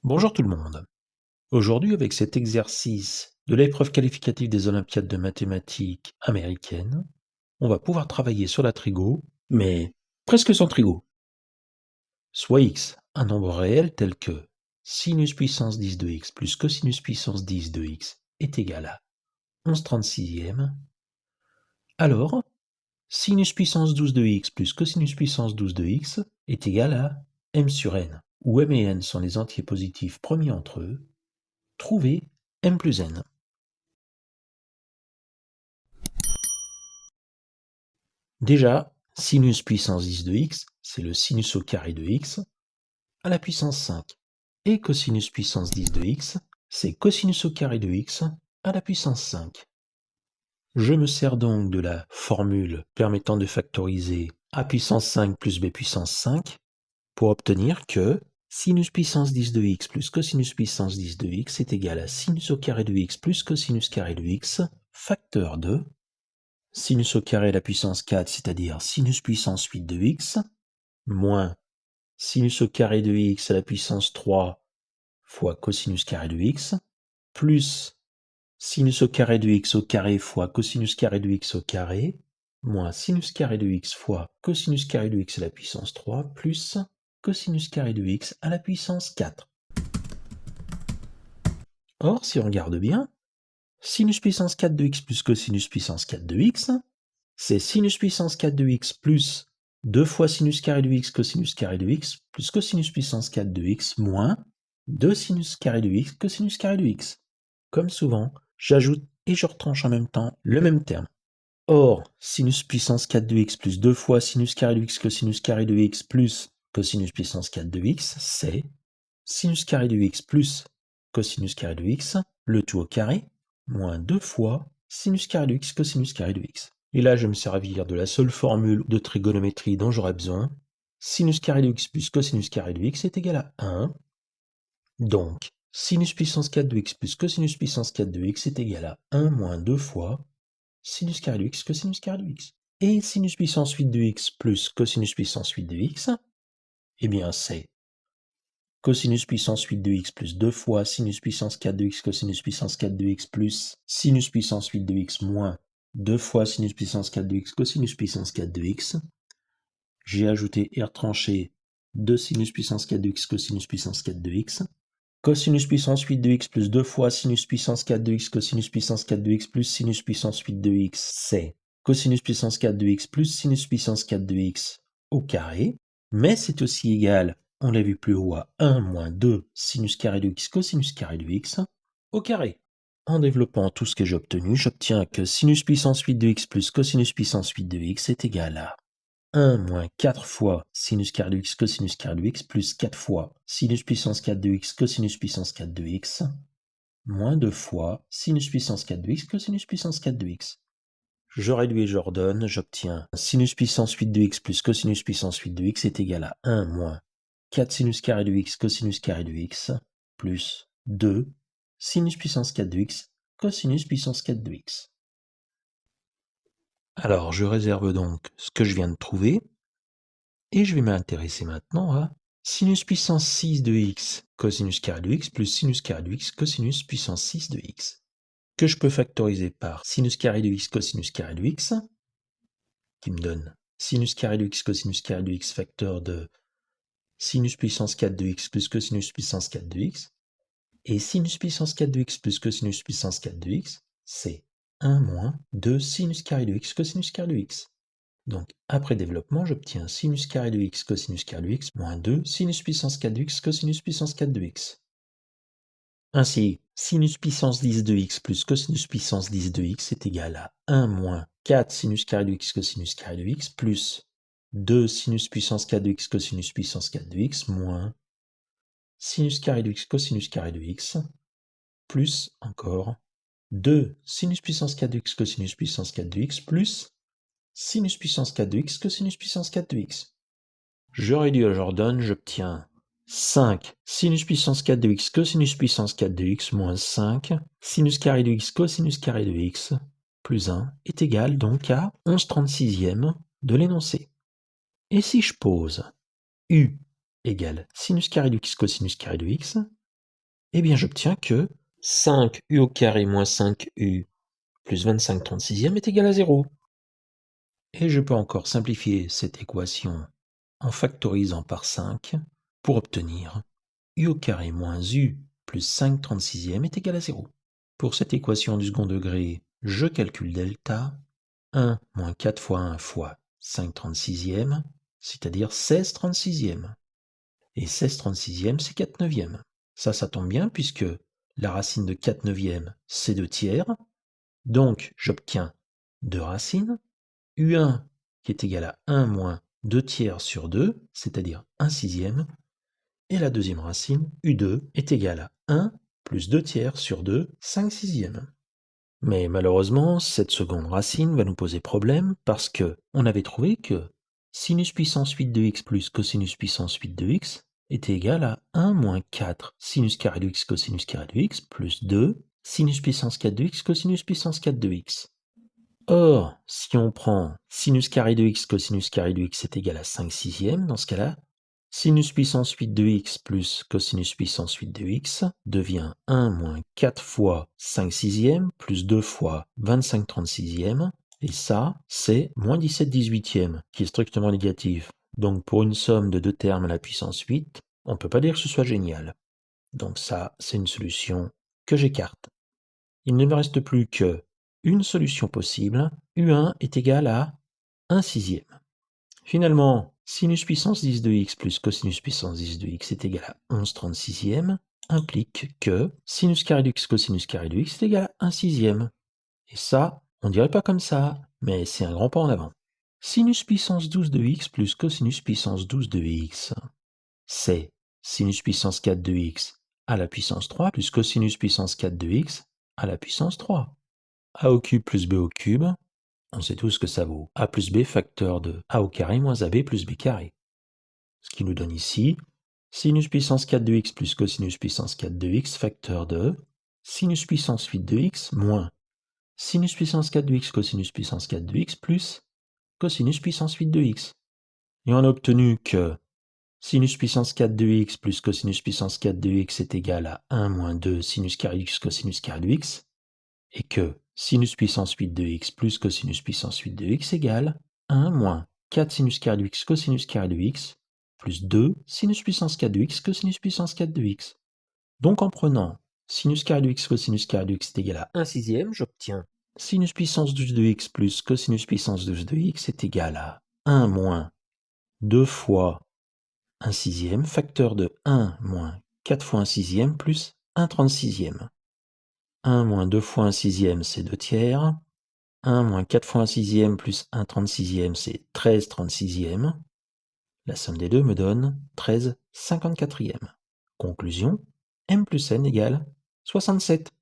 Bonjour tout le monde. Aujourd'hui, avec cet exercice de l'épreuve qualificative des Olympiades de mathématiques américaines, on va pouvoir travailler sur la trigo, mais presque sans trigo. Soit x, un nombre réel tel que sinus puissance 10 de x plus cosinus puissance 10 de x est égal à 11/36e, alors sinus puissance 12 de x plus cosinus puissance 12 de x est égal à m sur n, où m et n sont les entiers positifs premiers entre eux. Trouvez m plus n. Déjà, sinus puissance 10 de x, c'est le sinus au carré de x à la puissance 5. Et cosinus puissance 10 de x, c'est cosinus au carré de x à la puissance 5. Je me sers donc de la formule permettant de factoriser a puissance 5 plus b puissance 5 pour obtenir que sinus puissance 10 de x plus cosinus puissance 10 de x est égal à sinus au carré de x plus cosinus carré de x, facteur de sinus au carré à la puissance 4, c'est-à-dire sinus puissance 8 de x, moins sinus au carré de x à la puissance 3 fois cosinus carré de x, plus sinus au carré de x au carré fois cosinus carré de x au carré, moins sinus carré de x fois cosinus carré de x à la puissance 3, plus cosinus carré de x à la puissance 4. Or, si on regarde bien, sinus puissance 4 de x plus cosinus puissance 4 de x, c'est sinus puissance 4 de x plus 2 fois sinus carré de x cosinus carré de x plus cosinus puissance 4 de x moins 2 sinus carré de x cosinus carré de x. Comme souvent, j'ajoute et je retranche en même temps le même terme. Or, sinus puissance 4 de x plus 2 fois sinus carré de x cosinus carré de x plus cosinus puissance 4 de x, c'est sinus carré de x plus cosinus carré de x, le tout au carré, moins 2 fois sinus carré de x cosinus carré de x. Et là, je vais me servir de la seule formule de trigonométrie dont j'aurai besoin. Sinus carré de x plus cosinus carré de x est égal à 1. Donc, sinus puissance 4 de x plus cosinus puissance 4 de x est égal à 1 moins 2 fois sinus carré de x cosinus carré de x. Et sinus puissance 8 de x plus cosinus puissance 8 de x, eh bien c'est cosinus puissance 8 de x plus 2 fois sinus puissance 4 de x cosinus puissance 4 de x plus sinus puissance 8 de x moins 2 fois sinus puissance 4 de x cosinus puissance 4 de x. J'ai ajouté et retranché 2 sinus puissance 4 de x cosinus puissance 4 de x. Cosinus puissance 8 de x plus 2 fois sinus puissance 4 de x cosinus puissance 4 de x plus sinus puissance 8 de x, c'est cosinus puissance 4 de x plus sinus puissance 4 de x au carré, mais c'est aussi égal, on l'a vu plus haut, à 1 moins 2 sinus carré de x cosinus carré de x au carré. En développant tout ce que j'ai obtenu, j'obtiens que sinus puissance 8 de x plus cosinus puissance 8 de x est égal à 1 moins 4 fois sinus carré de x cosinus carré de x plus 4 fois sinus puissance 4 de x cosinus puissance 4 de x moins 2 fois sinus puissance 4 de x cosinus puissance 4 de x. Je réduis et j'ordonne, j'obtiens sinus puissance 8 de x plus cosinus puissance 8 de x est égal à 1 moins 4 sinus carré de x cosinus carré de x plus 2 sinus puissance 4 de x cosinus puissance 4 de x. Alors, je réserve donc ce que je viens de trouver, et je vais m'intéresser maintenant à sinus puissance 6 de x cosinus carré de x plus sinus carré de x cosinus puissance 6 de x, que je peux factoriser par sinus carré de x cosinus carré de x, qui me donne sinus carré de x cosinus carré de x facteur de sinus puissance 4 de x plus cosinus puissance 4 de x, et sinus puissance 4 de x plus cosinus puissance 4 de x, c'est 1 moins 2 sinus carré de x cosinus carré de x. Donc, après développement, j'obtiens sinus carré de x cosinus carré de x moins 2 sinus puissance 4 de x cosinus puissance 4 de x. Ainsi, sinus puissance 10 de x plus cosinus puissance 10 de x est égal à 1 moins 4 sinus carré de x cosinus carré de x plus 2 sinus puissance 4 de x cosinus puissance 4 de x moins sinus carré de x cosinus carré de x plus encore 2 sinus puissance 4 de x cosinus puissance 4 de x plus sinus puissance 4 de x cosinus puissance 4 de x. Je réduis à j'ordonne, j'obtiens 5 sinus puissance 4 de x cosinus puissance 4 de x moins 5 sinus carré de x cosinus carré de x plus 1 est égal donc à 11/36e de l'énoncé. Et si je pose u égale sinus carré de x cosinus carré de x, eh bien j'obtiens que 5u au carré moins 5u plus 25 36e est égal à 0. Et je peux encore simplifier cette équation en factorisant par 5 pour obtenir u au carré moins u plus 5 36e est égal à 0. Pour cette équation du second degré, je calcule delta, 1 moins 4 fois 1 fois 5 36e, c'est-à-dire 16 36e. Et 16 36e, c'est 4 neuvièmes. Ça tombe bien puisque la racine de 4 neuvièmes, c'est 2 tiers. Donc, j'obtiens 2 racines. U1 qui est égal à 1 moins 2 tiers sur 2, c'est-à-dire 1 sixième. Et la deuxième racine, U2, est égale à 1 plus 2 tiers sur 2, 5 sixièmes. Mais malheureusement, cette seconde racine va nous poser problème parce que on avait trouvé que sinus puissance 8 de x plus cosinus puissance 8 de x était égal à 1 moins 4 sinus carré de x cosinus carré de x plus 2 sinus puissance 4 de x cosinus puissance 4 de x. Or, si on prend sinus carré de x cosinus carré de x est égal à 5 sixièmes, dans ce cas-là, sinus puissance 8 de x plus cosinus puissance 8 de x devient 1 moins 4 fois 5 sixièmes plus 2 fois 25 36e. Et ça, c'est moins 17 18e, qui est strictement négatif. Donc pour une somme de deux termes à la puissance 8, on ne peut pas dire que ce soit génial. Donc ça, c'est une solution que j'écarte. Il ne me reste plus que une solution possible. U1 est égal à 1 sixième. Finalement, sinus puissance 10 de x plus cosinus puissance 10 de x est égal à 11 36e implique que sinus carré de x cosinus carré de x est égal à 1 sixième. Et ça, on dirait pas comme ça, mais c'est un grand pas en avant. Sinus puissance 12 de x plus cosinus puissance 12 de x, c'est sinus puissance 4 de x à la puissance 3 plus cosinus puissance 4 de x à la puissance 3. A au cube plus b au cube, on sait tous que ça vaut a plus b facteur de a au carré moins ab plus b carré. Ce qui nous donne ici sinus puissance 4 de x plus cosinus puissance 4 de x facteur de sinus puissance 8 de x moins sinus puissance 4 de x cosinus puissance 4 de x plus cosinus puissance 8 de x. Et on a obtenu que sinus puissance 4 de x plus cosinus puissance 4 de x est égal à 1 moins 2 sinus carré de x cosinus carré de x, et que sinus puissance 8 de x plus cosinus puissance 8 de x égale 1 moins 4 sinus carré de x cosinus carré de x plus 2 sinus puissance 4 de x cosinus puissance 4 de x. Donc en prenant sinus carré de x cosinus carré de x est égal à 1 sixième, j'obtiens sinus puissance 12 de x plus cosinus puissance 12 de x est égal à 1 moins 2 fois 1 sixième, facteur de 1 moins 4 fois 1 sixième plus 1 36e. 1 moins 2 fois 1 sixième, c'est 2 tiers. 1 moins 4 fois 1 sixième plus 1 36e, c'est 13 36e. La somme des deux me donne 13 54e. Conclusion, m plus n égale 67.